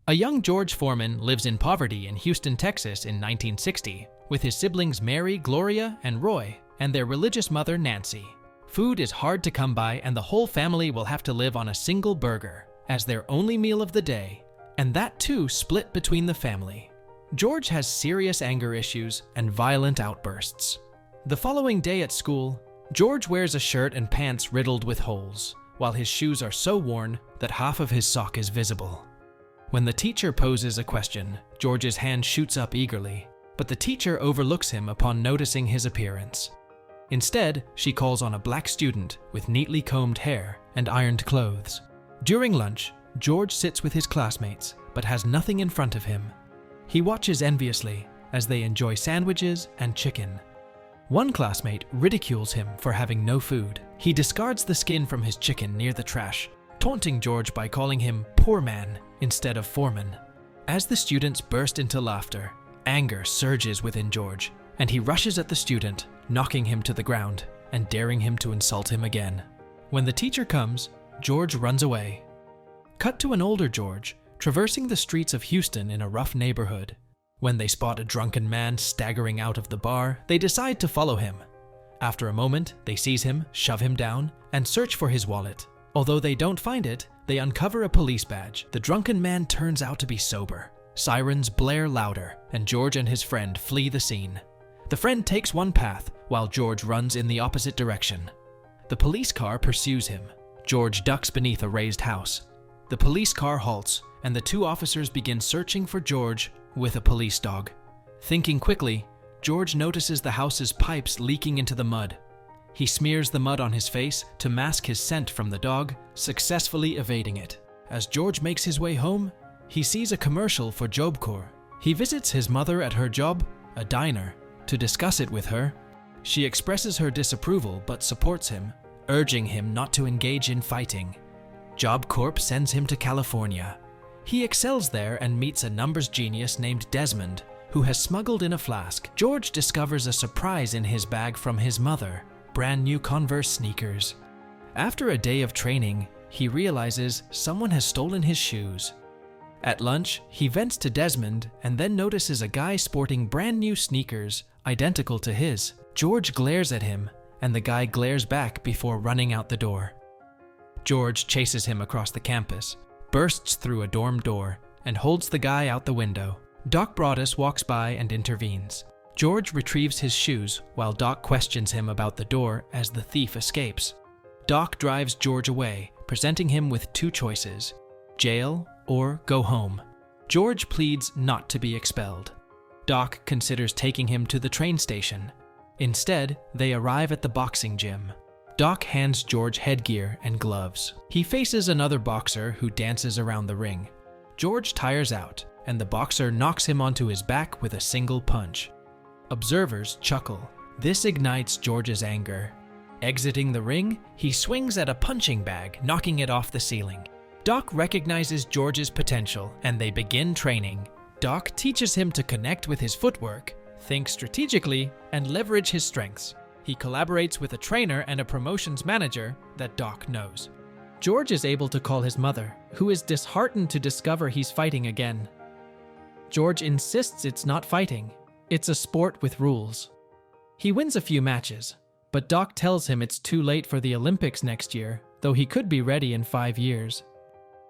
A young George Foreman lives in poverty in Houston, Texas in 1960, with his siblings Mary, Gloria, and Roy, and their religious mother, Nancy. Food is hard to come by, and the whole family will have to live on a single burger as their only meal of the day, and that too split between the family. George has serious anger issues and violent outbursts. The following day at school, George wears a shirt and pants riddled with holes, while his shoes are so worn that half of his sock is visible. When the teacher poses a question, George's hand shoots up eagerly, but the teacher overlooks him upon noticing his appearance. Instead, she calls on a black student with neatly combed hair and ironed clothes. During lunch, George sits with his classmates, but has nothing in front of him. He watches enviously as they enjoy sandwiches and chicken. One classmate ridicules him for having no food. He discards the skin from his chicken near the trash, taunting George by calling him poor man instead of foreman. As the students burst into laughter, anger surges within George, and he rushes at the student, knocking him to the ground and daring him to insult him again. When the teacher comes, George runs away. Cut to an older George, traversing the streets of Houston in a rough neighborhood. When they spot a drunken man staggering out of the bar, they decide to follow him. After a moment, they seize him, shove him down, and search for his wallet. Although they don't find it, they uncover a police badge. The drunken man turns out to be sober. Sirens blare louder, and George and his friend flee the scene. The friend takes one path, while George runs in the opposite direction. The police car pursues him. George ducks beneath a raised house. The police car halts, and the two officers begin searching for George with a police dog. Thinking quickly, George notices the house's pipes leaking into the mud. He smears the mud on his face to mask his scent from the dog, successfully evading it. As George makes his way home, he sees a commercial for Job Corps. He visits his mother at her job, a diner, to discuss it with her. She expresses her disapproval but supports him, urging him not to engage in fighting. Job Corps sends him to California. He excels there and meets a numbers genius named Desmond, who has smuggled in a flask. George discovers a surprise in his bag from his mother, brand new Converse sneakers. After a day of training, he realizes someone has stolen his shoes. At lunch, he vents to Desmond and then notices a guy sporting brand new sneakers, identical to his. George glares at him, and the guy glares back before running out the door. George chases him across the campus, bursts through a dorm door, and holds the guy out the window. Doc Broaddus walks by and intervenes. George retrieves his shoes while Doc questions him about the door as the thief escapes. Doc drives George away, presenting him with two choices: jail or go home. George pleads not to be expelled. Doc considers taking him to the train station. Instead, they arrive at the boxing gym. Doc hands George headgear and gloves. He faces another boxer who dances around the ring. George tires out, and the boxer knocks him onto his back with a single punch. Observers chuckle. This ignites George's anger. Exiting the ring, he swings at a punching bag, knocking it off the ceiling. Doc recognizes George's potential, and they begin training. Doc teaches him to connect with his footwork, think strategically, and leverage his strengths. He collaborates with a trainer and a promotions manager that Doc knows. George is able to call his mother, who is disheartened to discover he's fighting again. George insists it's not fighting. It's a sport with rules. He wins a few matches, but Doc tells him it's too late for the Olympics next year, though he could be ready in 5 years.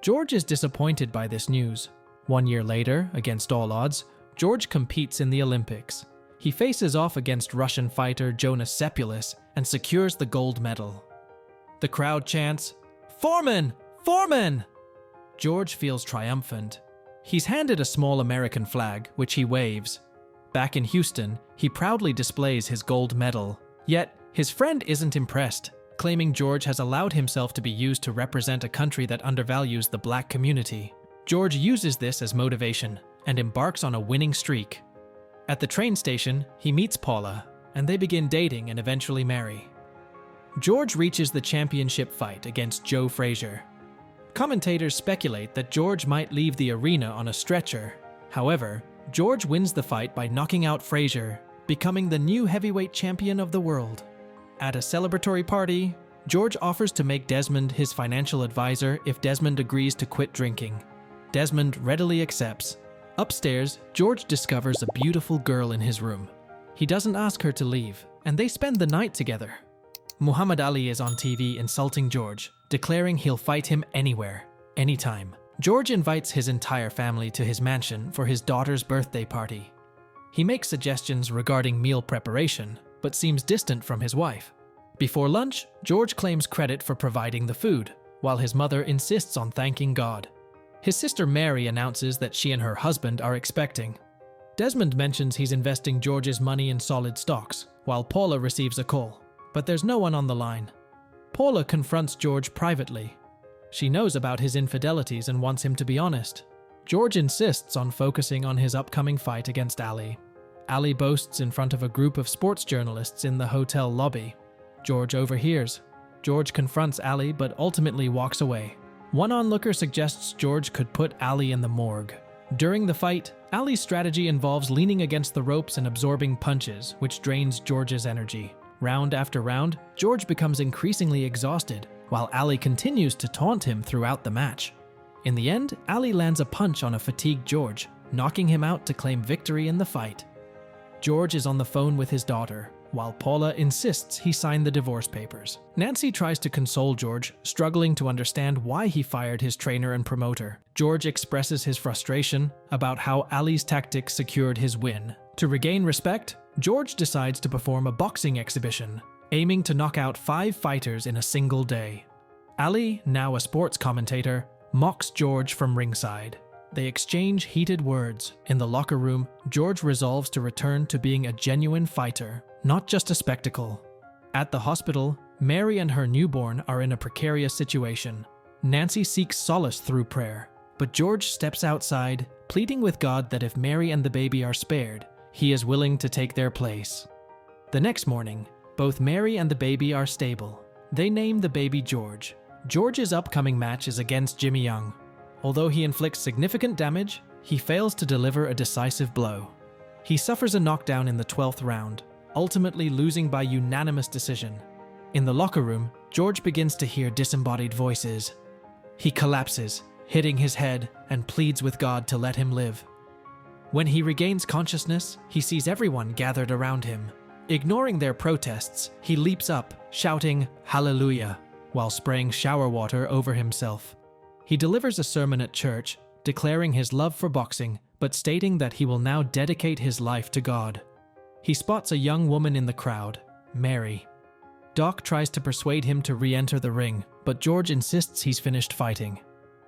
George is disappointed by this news. 1 year later, against all odds, George competes in the Olympics. He faces off against Russian fighter Jonas Sepulus and secures the gold medal. The crowd chants, "Foreman! Foreman!" George feels triumphant. He's handed a small American flag, which he waves. Back in Houston, he proudly displays his gold medal. Yet, his friend isn't impressed, claiming George has allowed himself to be used to represent a country that undervalues the black community. George uses this as motivation and embarks on a winning streak. At the train station, he meets Paula, and they begin dating and eventually marry. George reaches the championship fight against Joe Frazier. Commentators speculate that George might leave the arena on a stretcher. However, George wins the fight by knocking out Frazier, becoming the new heavyweight champion of the world. At a celebratory party, George offers to make Desmond his financial advisor if Desmond agrees to quit drinking. Desmond readily accepts. Upstairs, George discovers a beautiful girl in his room. He doesn't ask her to leave, and they spend the night together. Muhammad Ali is on TV insulting George, declaring he'll fight him anywhere, anytime. George invites his entire family to his mansion for his daughter's birthday party. He makes suggestions regarding meal preparation, but seems distant from his wife. Before lunch, George claims credit for providing the food, while his mother insists on thanking God. His sister Mary announces that she and her husband are expecting. Desmond mentions he's investing George's money in solid stocks, while Paula receives a call, but there's no one on the line. Paula confronts George privately. She knows about his infidelities and wants him to be honest. George insists on focusing on his upcoming fight against Ali. Ali boasts in front of a group of sports journalists in the hotel lobby. George overhears. George confronts Ali but ultimately walks away. One onlooker suggests George could put Ali in the morgue. During the fight, Ali's strategy involves leaning against the ropes and absorbing punches, which drains George's energy. Round after round, George becomes increasingly exhausted, while Ali continues to taunt him throughout the match. In the end, Ali lands a punch on a fatigued George, knocking him out to claim victory in the fight. George is on the phone with his daughter, while Paula insists he sign the divorce papers. Nancy tries to console George, struggling to understand why he fired his trainer and promoter. George expresses his frustration about how Ali's tactics secured his win. To regain respect, George decides to perform a boxing exhibition, aiming to knock out 5 fighters in a single day. Ali, now a sports commentator, mocks George from ringside. They exchange heated words. In the locker room, George resolves to return to being a genuine fighter, not just a spectacle. At the hospital, Mary and her newborn are in a precarious situation. Nancy seeks solace through prayer, but George steps outside, pleading with God that if Mary and the baby are spared, he is willing to take their place. The next morning, both Mary and the baby are stable. They name the baby George. George's upcoming match is against Jimmy Young. Although he inflicts significant damage, he fails to deliver a decisive blow. He suffers a knockdown in the 12th round, ultimately losing by unanimous decision. In the locker room, George begins to hear disembodied voices. He collapses, hitting his head, and pleads with God to let him live. When he regains consciousness, he sees everyone gathered around him. Ignoring their protests, he leaps up, shouting, "Hallelujah," while spraying shower water over himself. He delivers a sermon at church, declaring his love for boxing, but stating that he will now dedicate his life to God. He spots a young woman in the crowd, Mary. Doc tries to persuade him to re-enter the ring, but George insists he's finished fighting.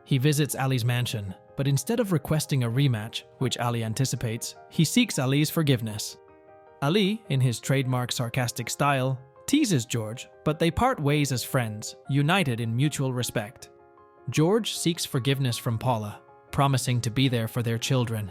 He visits Ali's mansion, but instead of requesting a rematch, which Ali anticipates, he seeks Ali's forgiveness. Ali, in his trademark sarcastic style, teases George, but they part ways as friends, united in mutual respect. George seeks forgiveness from Paula, promising to be there for their children.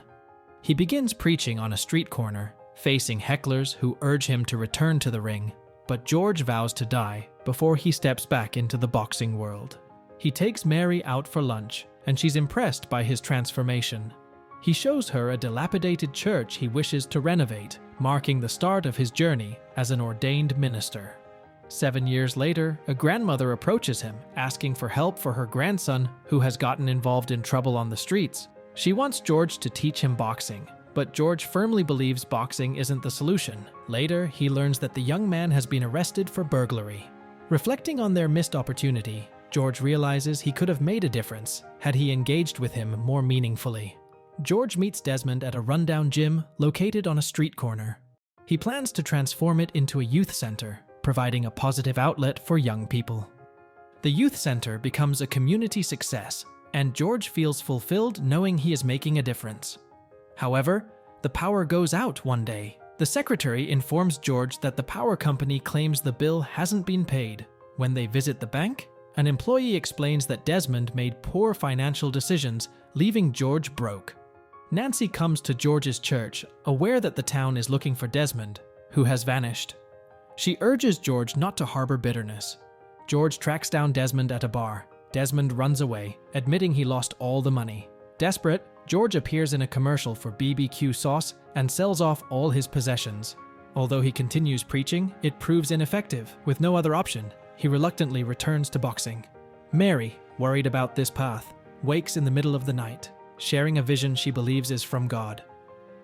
He begins preaching on a street corner, facing hecklers who urge him to return to the ring, but George vows to die before he steps back into the boxing world. He takes Mary out for lunch, and she's impressed by his transformation. He shows her a dilapidated church he wishes to renovate, marking the start of his journey as an ordained minister. 7 years later, a grandmother approaches him, asking for help for her grandson, who has gotten involved in trouble on the streets. She wants George to teach him boxing, but George firmly believes boxing isn't the solution. Later, he learns that the young man has been arrested for burglary. Reflecting on their missed opportunity, George realizes he could have made a difference had he engaged with him more meaningfully. George meets Desmond at a rundown gym located on a street corner. He plans to transform it into a youth center, providing a positive outlet for young people. The youth center becomes a community success, and George feels fulfilled knowing he is making a difference. However, the power goes out one day. The secretary informs George that the power company claims the bill hasn't been paid. When they visit the bank, an employee explains that Desmond made poor financial decisions, leaving George broke. Nancy comes to George's church, aware that the town is looking for Desmond, who has vanished. She urges George not to harbor bitterness. George tracks down Desmond at a bar. Desmond runs away, admitting he lost all the money. Desperate, George appears in a commercial for BBQ sauce and sells off all his possessions. Although he continues preaching, it proves ineffective. With no other option, he reluctantly returns to boxing. Mary, worried about this path, wakes in the middle of the night. sharing a vision she believes is from God.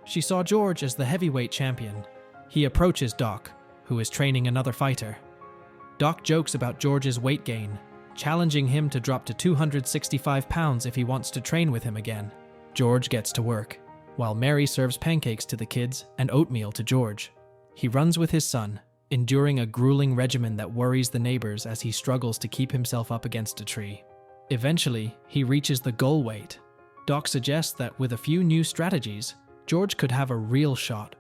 She saw George as the heavyweight champion. He approaches Doc, who is training another fighter. Doc jokes about George's weight gain, challenging him to drop to 265 pounds if he wants to train with him again. George gets to work, while Mary serves pancakes to the kids and oatmeal to George. He runs with his son, enduring a grueling regimen that worries the neighbors as he struggles to keep himself up against a tree. Eventually, he reaches the goal weight. Doc suggests that with a few new strategies, George could have a real shot.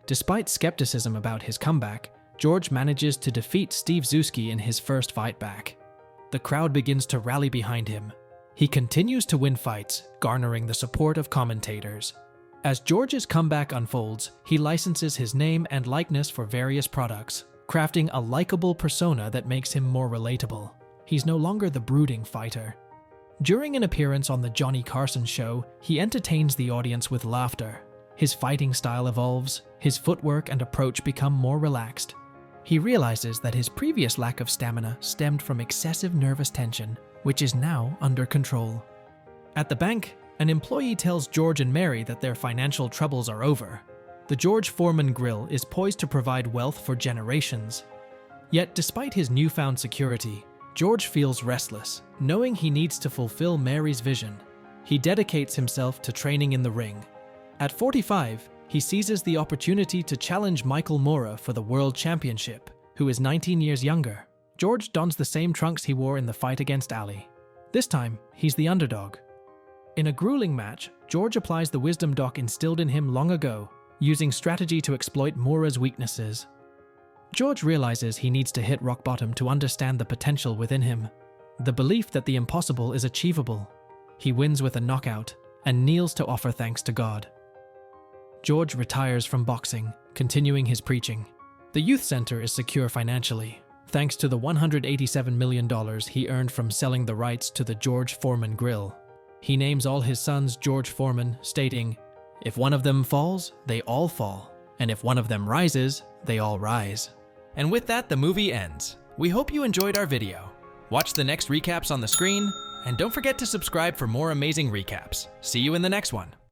Despite skepticism about his comeback, George manages to defeat Steve Zuski in his first fight back. The crowd begins to rally behind him. He continues to win fights, garnering the support of commentators. As George's comeback unfolds, he licenses his name and likeness for various products, crafting a likable persona that makes him more relatable. He's no longer the brooding fighter. During an appearance on The Johnny Carson Show, he entertains the audience with laughter. His fighting style evolves, his footwork and approach become more relaxed. He realizes that his previous lack of stamina stemmed from excessive nervous tension, which is now under control. At the bank, an employee tells George and Mary that their financial troubles are over. The George Foreman grill is poised to provide wealth for generations. Yet despite his newfound security, George feels restless, knowing he needs to fulfill Mary's vision. He dedicates himself to training in the ring. At 45, he seizes the opportunity to challenge Michael Moorer for the World Championship, who is 19 years younger. George dons the same trunks he wore in the fight against Ali. This time, he's the underdog. In a grueling match, George applies the wisdom Doc instilled in him long ago, using strategy to exploit Moorer's weaknesses. George realizes he needs to hit rock bottom to understand the potential within him, the belief that the impossible is achievable. He wins with a knockout and kneels to offer thanks to God. George retires from boxing, continuing his preaching. The youth center is secure financially, thanks to the $187 million he earned from selling the rights to the George Foreman grill. He names all his sons George Foreman, stating, "If one of them falls, they all fall, and if one of them rises, they all rise." And with that, the movie ends. We hope you enjoyed our video. Watch the next recaps on the screen, and don't forget to subscribe for more amazing recaps. See you in the next one.